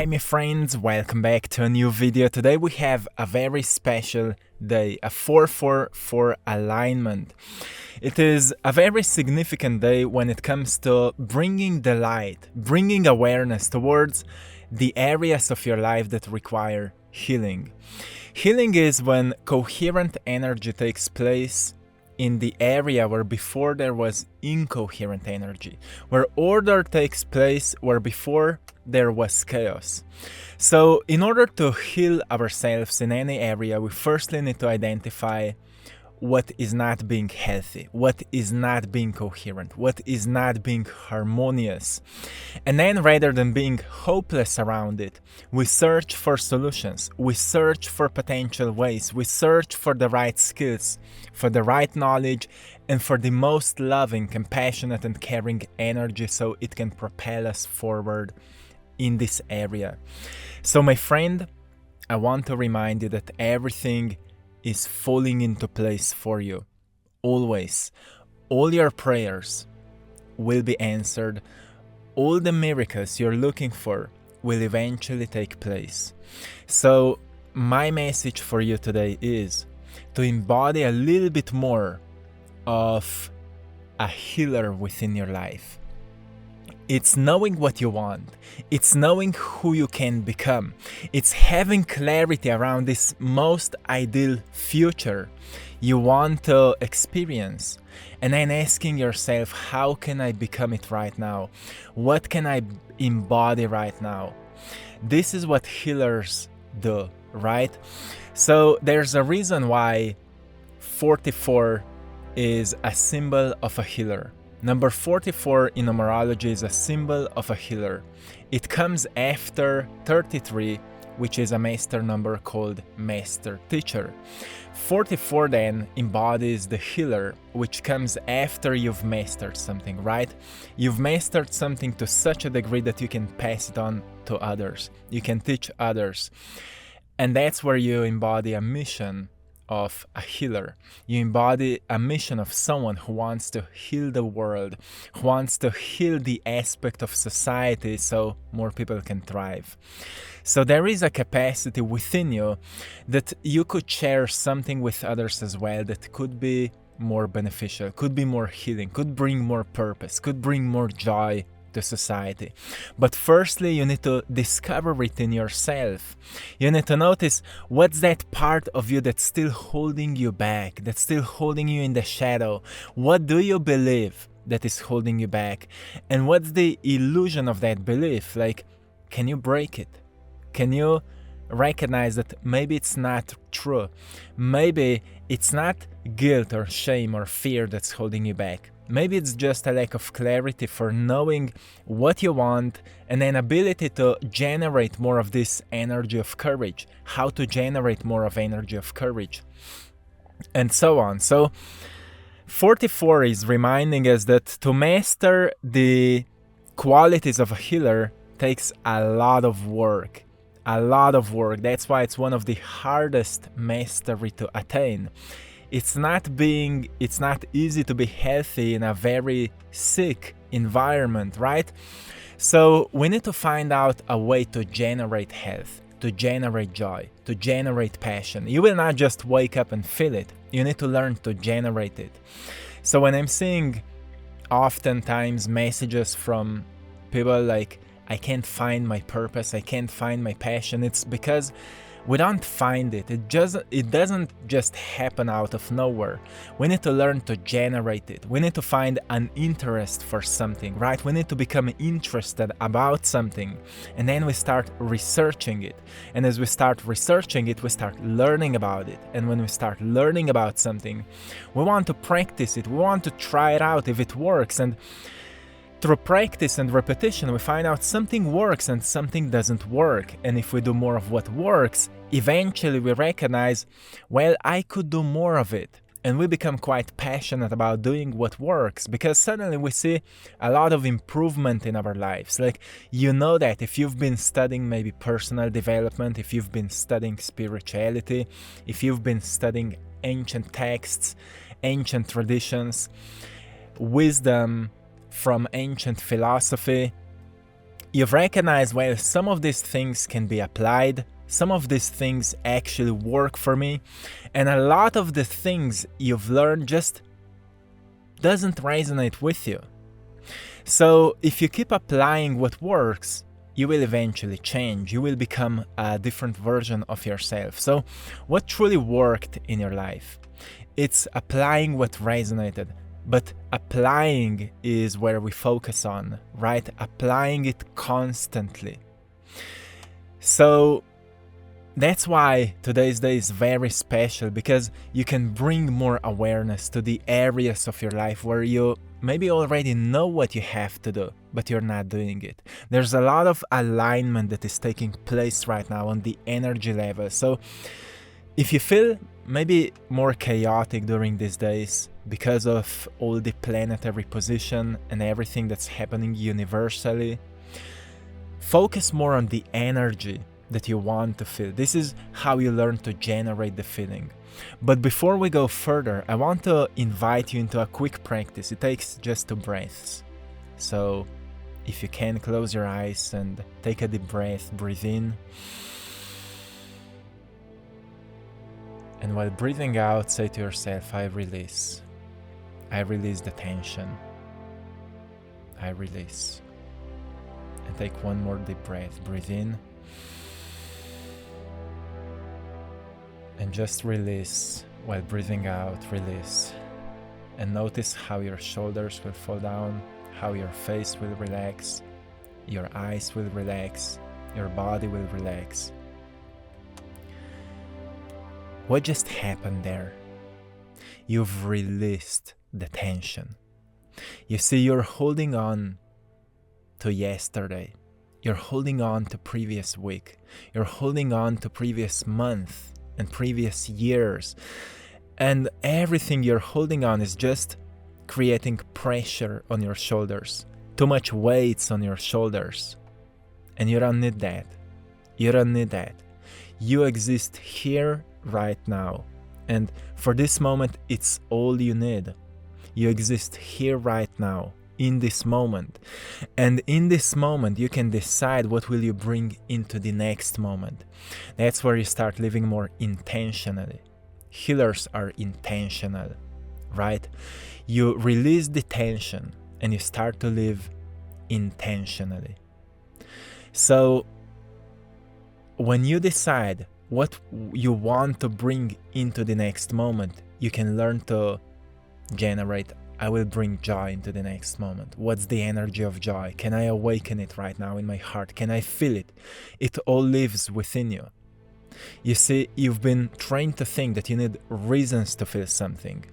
Hi my friends, welcome back to a new video. Today we have a very special day, a 4-4-4 alignment. It is a very significant day when it comes to bringing the light, bringing awareness towards the areas of your life that require healing. Healing is when coherent energy takes place in the area where before there was incoherent energy, where order takes place where before there was chaos. So in order to heal ourselves in any area, we firstly need to identify what is not being healthy, what is not being coherent, what is not being harmonious. And then rather than being hopeless around it, we search for solutions, we search for potential ways, we search for the right skills, for the right knowledge, and for the most loving, compassionate, and caring energy so it can propel us forward in this area. So my friend, I want to remind you that everything is falling into place for you. Always. All your prayers will be answered. All the miracles you're looking for will eventually take place. So my message for you today is to embody a little bit more of a healer within your life. It's knowing what you want. It's knowing who you can become. It's having clarity around this most ideal future you want to experience. And then asking yourself, how can I become it right now? What can I embody right now? This is what healers do, right? So there's a reason why 44 is a symbol of a healer. Number 44 in numerology is a symbol of a healer. It comes after 33, which is a master number called master teacher. 44 then embodies the healer, which comes after you've mastered something, right? You've mastered something to such a degree that you can pass it on to others. You can teach others. And that's where you embody a mission of a healer. You embody a mission of someone who wants to heal the world, who wants to heal the aspect of society so more people can thrive. So there is a capacity within you that you could share something with others as well that could be more beneficial, could be more healing, could bring more purpose, could bring more joy to society. But firstly, you need to discover it in yourself. You need to notice what's that part of you that's still holding you back, that's still holding you in the shadow. What do you believe that is holding you back? And what's the illusion of that belief? Like, can you break it? Can you recognize that maybe it's not true? Maybe it's not guilt or shame or fear that's holding you back. Maybe it's just a lack of clarity for knowing what you want and an ability to generate more of this energy of courage, how to generate more of energy of courage, and so on. So 44 is reminding us that to master the qualities of a healer takes a lot of work. A lot of work. That's why it's one of the hardest mastery to attain. It's not easy to be healthy in a very sick environment, right? So we need to find out a way to generate health, to generate joy, to generate passion. You will not just wake up and feel it. You need to learn to generate it. So when I'm seeing oftentimes messages from people like, I can't find my purpose, I can't find my passion, it's because we don't find it. It doesn't just happen out of nowhere. We need to learn to generate it. We need to find an interest for something, right? We need to become interested about something. And then we start researching it. And as we start researching it, we start learning about it. And when we start learning about something, we want to practice it. We want to try it out if it works. And through practice and repetition, we find out something works and something doesn't work. And if we do more of what works, eventually we recognize, well, I could do more of it. And we become quite passionate about doing what works because suddenly we see a lot of improvement in our lives. Like, you know that if you've been studying maybe personal development, if you've been studying spirituality, if you've been studying ancient texts, ancient traditions, wisdom from ancient philosophy, You've recognized, well, some of these things can be applied, some of these things actually work for me, and a lot of the things you've learned just doesn't resonate with you. So if you keep applying what works, you will eventually change. You will become a different version of yourself. So what truly worked in your life? It's applying what resonated. But applying is where we focus on, right? Applying it constantly. So that's why today's day is very special, because you can bring more awareness to the areas of your life where you maybe already know what you have to do, but you're not doing it. There's a lot of alignment that is taking place right now on the energy level. So if you feel maybe more chaotic during these days because of all the planetary position and everything that's happening universally, focus more on the energy that you want to feel. This is how you learn to generate the feeling. But before we go further, I want to invite you into a quick practice. It takes just 2 breaths. So if you can, close your eyes and take a deep breath, breathe in. And while breathing out, say to yourself, I release. I release the tension. I release. And take one more deep breath. Breathe in. And just release while breathing out, release. And notice how your shoulders will fall down, how your face will relax, your eyes will relax, your body will relax. What just happened there? You've released the tension. You see, you're holding on to yesterday. You're holding on to previous week. You're holding on to previous month and previous years. And everything you're holding on is just creating pressure on your shoulders. Too much weight on your shoulders. And you don't need that. You don't need that. You exist here right now. And for this moment, it's all you need. You exist here right now, in this moment. And in this moment, you can decide what will you bring into the next moment. That's where you start living more intentionally. Healers are intentional, right? You release the tension and you start to live intentionally. So when you decide what you want to bring into the next moment, you can learn to generate, I will bring joy into the next moment. What's the energy of joy? Can I awaken it right now in my heart? Can I feel it? It all lives within you. You see, you've been trained to think that you need reasons to feel something,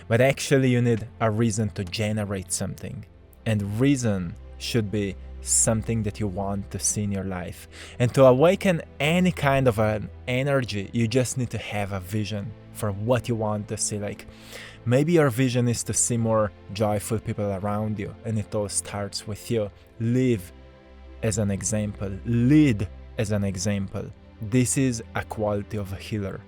but actually you need a reason to generate something. And reason should be something that you want to see in your life. And to awaken any kind of an energy, you just need to have a vision for what you want to see. Like, maybe your vision is to see more joyful people around you, and it all starts with you. Live as an example. Lead as an example. This is a quality of a healer.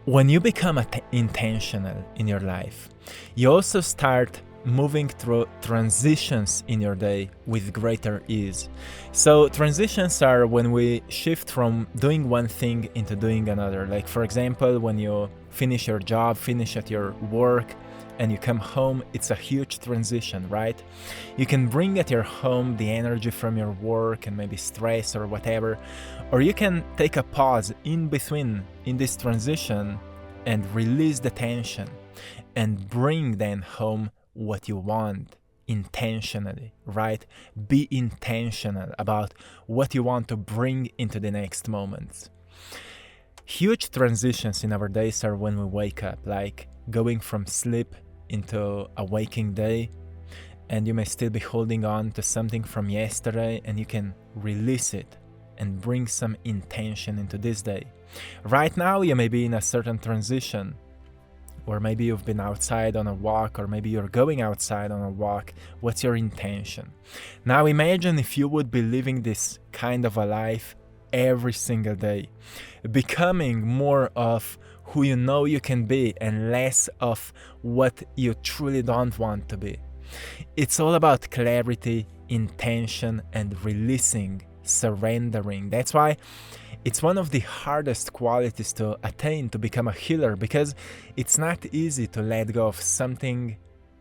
When you become intentional in your life, you also start moving through transitions in your day with greater ease. So transitions are when we shift from doing one thing into doing another. Like, for example, when you finish your job, finish at your work, and you come home, it's a huge transition, right? You can bring at your home the energy from your work and maybe stress or whatever, or you can take a pause in between in this transition and release the tension and bring then home what you want intentionally, right? Be intentional about what you want to bring into the next moments. Huge transitions in our days are when we wake up, like going from sleep into a waking day, and you may still be holding on to something from yesterday, and you can release it and bring some intention into this day. Right now, you may be in a certain transition, or maybe you've been outside on a walk, or maybe you're going outside on a walk. What's your intention? Now imagine if you would be living this kind of a life every single day, becoming more of who you know you can be and less of what you truly don't want to be. It's all about clarity, intention, and releasing, surrendering. That's why it's one of the hardest qualities to attain to become a healer, because it's not easy to let go of something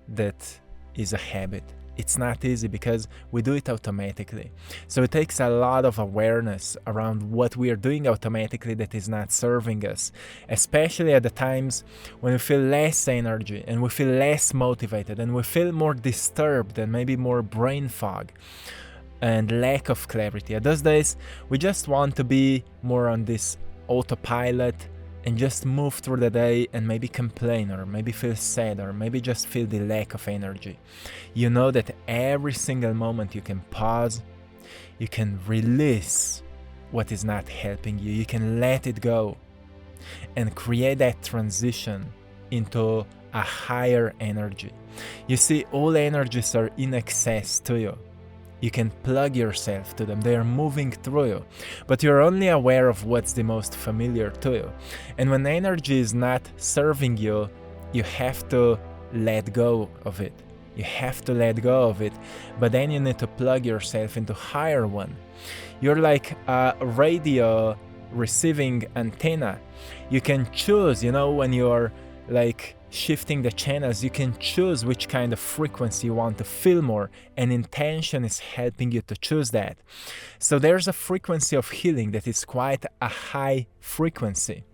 that is a habit. It's not easy because we do it automatically. So it takes a lot of awareness around what we are doing automatically that is not serving us, especially at the times when we feel less energy and we feel less motivated and we feel more disturbed and maybe more brain fog and lack of clarity. At those days, we just want to be more on this autopilot and just move through the day and maybe complain or maybe feel sad or maybe just feel the lack of energy. You know that every single moment you can pause, you can release what is not helping you, you can let it go and create that transition into a higher energy. You see, all energies are in access to you. You can plug yourself to them. They are moving through you, but you're only aware of what's the most familiar to you. And when energy is not serving you, you have to let go of it. You have to let go of it, but then you need to plug yourself into higher one. You're like a radio receiving antenna. You can choose, when you're like shifting the channels, you can choose which kind of frequency you want to feel more, and intention is helping you to choose that. So there's a frequency of healing that is quite a high frequency.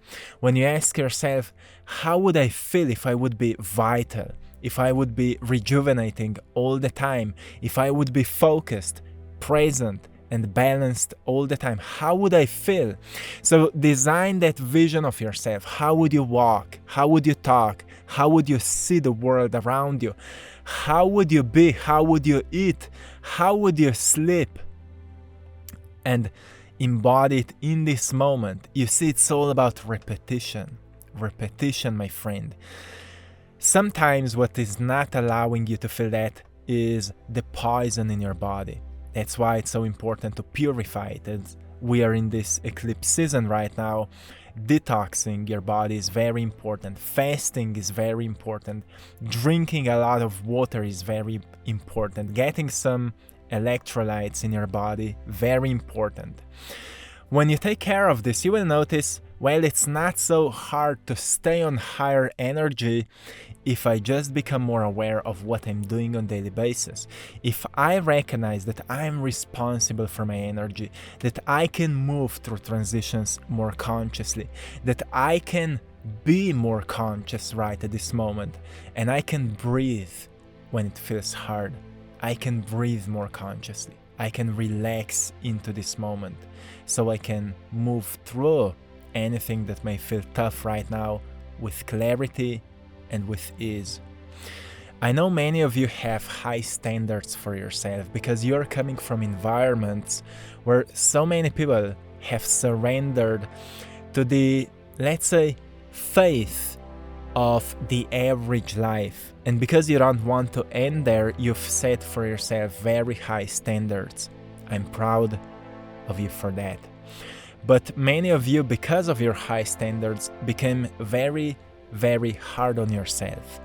When you ask yourself, how would I feel if I would be vital, if I would be rejuvenating all the time, if I would be focused, present, and balanced all the time? How would I feel? So design that vision of yourself. How would you walk? How would you talk? How would you see the world around you? How would you be? How would you eat? How would you sleep? And embody it in this moment. You see, it's all about repetition. Repetition, my friend. Sometimes what is not allowing you to feel that is the poison in your body. That's why it's so important to purify it. As we are in this eclipse season right now, detoxing your body is very important. Fasting is very important. Drinking a lot of water is very important. Getting some electrolytes in your body, very important. When you take care of this, you will notice, well, it's not so hard to stay on higher energy if I just become more aware of what I'm doing on a daily basis. If I recognize that I'm responsible for my energy, that I can move through transitions more consciously, that I can be more conscious right at this moment, and I can breathe when it feels hard. I can breathe more consciously. I can relax into this moment so I can move through anything that may feel tough right now with clarity and with ease. I know many of you have high standards for yourself because you're coming from environments where so many people have surrendered to the, let's say, faith of the average life. And because you don't want to end there, you've set for yourself very high standards. I'm proud of you for that. But many of you, because of your high standards, became very, very hard on yourself.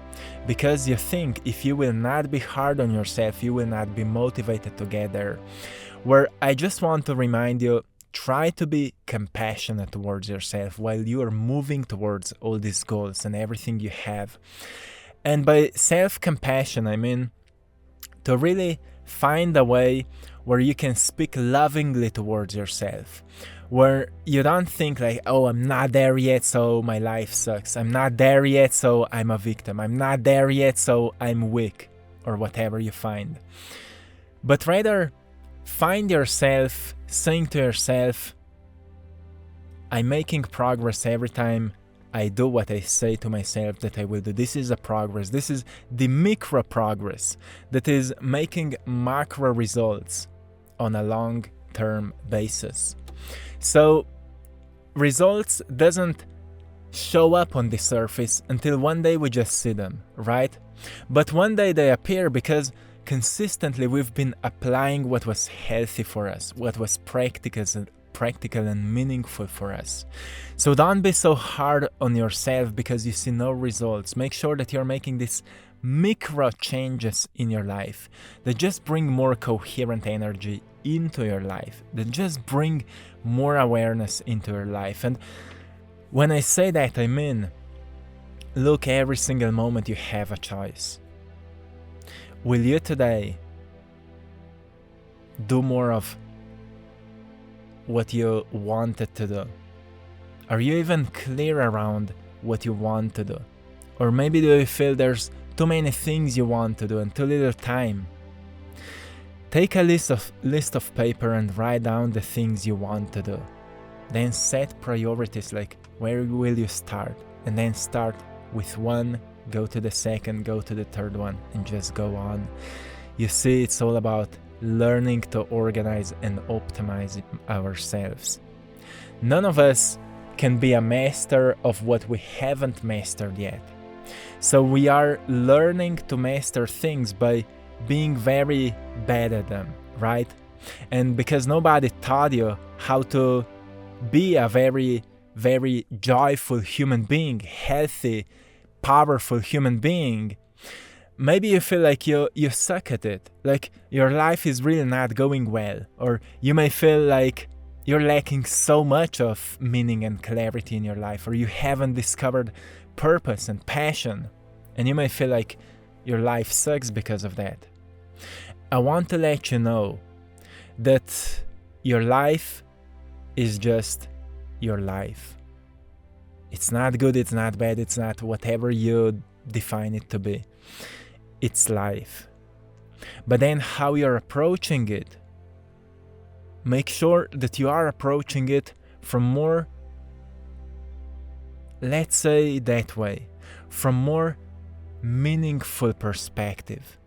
Because you think if you will not be hard on yourself, you will not be motivated to get there. Where I just want to remind you, try to be compassionate towards yourself while you are moving towards all these goals and everything you have. And by self-compassion, I mean to really find a way where you can speak lovingly towards yourself, where you don't think like, oh, I'm not there yet, so my life sucks. I'm not there yet, so I'm a victim. I'm not there yet, so I'm weak, or whatever you find. But rather, find yourself saying to yourself, I'm making progress every time I do what I say to myself that I will do. This is a progress. This is the micro progress that is making macro results on a long-term basis. So results doesn't show up on the surface until one day we just see them, right? But one day they appear because consistently we've been applying what was healthy for us, what was practical and meaningful for us. So don't be so hard on yourself because you see no results. Make sure that you're making these micro changes in your life that just bring more coherent energy into your life, that just bring more awareness into your life. And when I say that, I mean, look, every single moment you have a choice. Will you today do more of what you wanted to do? Are you even clear around what you want to do? Or maybe do you feel there's too many things you want to do and too little time? Take a list of paper and write down the things you want to do. Then set priorities, like where will you start? And then start with one, go to the second, go to the third one, and just go on. You see, it's all about learning to organize and optimize ourselves. None of us can be a master of what we haven't mastered yet. So we are learning to master things by being very bad at them, right? And because nobody taught you how to be a very, very joyful human being, healthy, powerful human being, maybe you feel like you suck at it, like your life is really not going well, or you may feel like you're lacking so much of meaning and clarity in your life, or you haven't discovered purpose and passion, and you may feel like your life sucks because of that. I want to let you know that your life is just your life. It's not good, it's not bad, it's not whatever you define it to be. It's life. But then how you're approaching it, make sure that you are approaching it from more, let's say that way, from more meaningful perspective.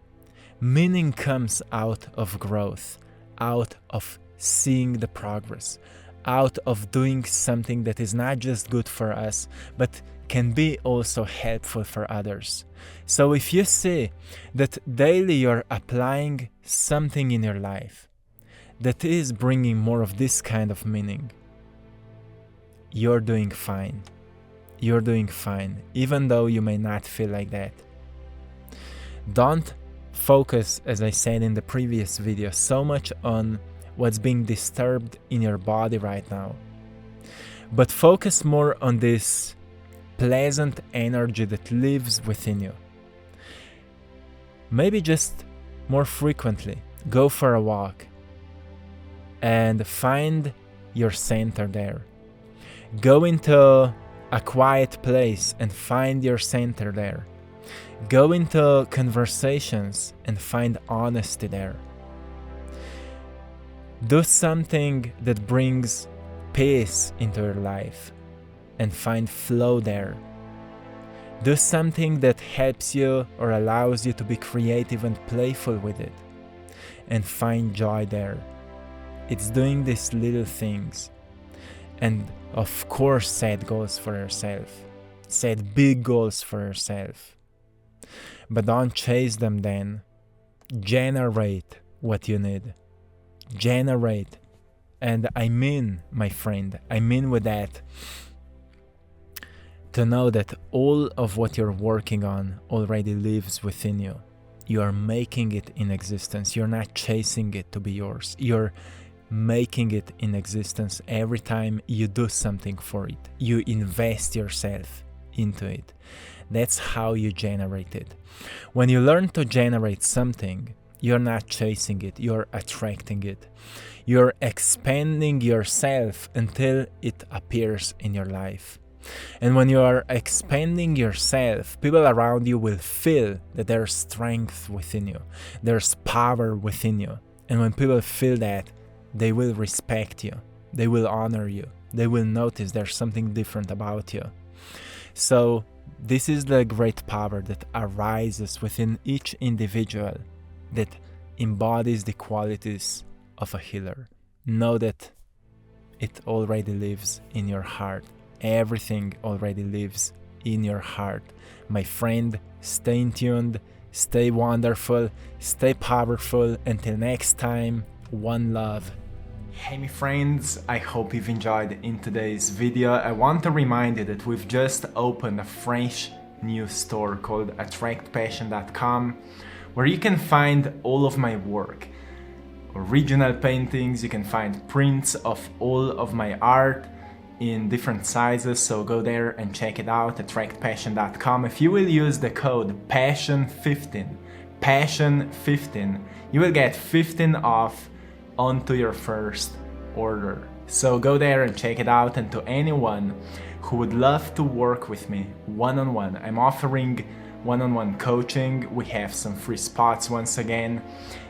Meaning comes out of growth, out of seeing the progress, out of doing something that is not just good for us, but can be also helpful for others. So if you see that daily you're applying something in your life that is bringing more of this kind of meaning, you're doing fine. You're doing fine, even though you may not feel like that. Don't focus, as I said in the previous video, so much on what's being disturbed in your body right now, but focus more on this pleasant energy that lives within you. Maybe just more frequently go for a walk and find your center there. Go into a quiet place and find your center there. Go into conversations and find honesty there. Do something that brings peace into your life and find flow there. Do something that helps you or allows you to be creative and playful with it and find joy there. It's doing these little things. And of course, set goals for yourself. Set big goals for yourself. But don't chase them then. Generate what you need. Generate. And I mean, my friend, I mean with that, to know that all of what you're working on already lives within you. You are making it in existence. You're not chasing it to be yours. You're making it in existence every time you do something for it. You invest yourself into it. That's how you generate it. When you learn to generate something, you're not chasing it, you're attracting it. You're expanding yourself until it appears in your life. And when you are expanding yourself, people around you will feel that there's strength within you, there's power within you. And when people feel that, they will respect you, they will honor you, they will notice there's something different about you. So this is the great power that arises within each individual that embodies the qualities of a healer. Know that it already lives in your heart. Everything already lives in your heart. My friend, stay tuned, stay wonderful, stay powerful. Until next time, one love. Hey my friends, I hope you've enjoyed in today's video. I want to remind you that we've just opened a fresh new store called AttractPassion.com, where you can find all of my work. Original paintings, you can find prints of all of my art in different sizes, so go there and check it out, AttractPassion.com. If you will use the code PASSION15, you will get 15 off onto your first order. So go there and check it out. And to anyone who would love to work with me one-on-one, I'm offering one-on-one coaching. We have some free spots once again.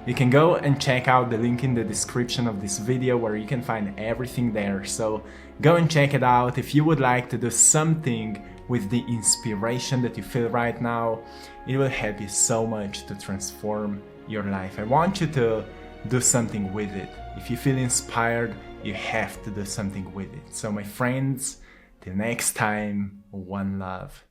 You can go and check out the link in the description of this video where you can find everything there. So go and check it out. If you would like to do something with the inspiration that you feel right now, it will help you so much to transform your life. I want you to do something with it. If you feel inspired, you have to do something with it. So my friends, till next time, one love.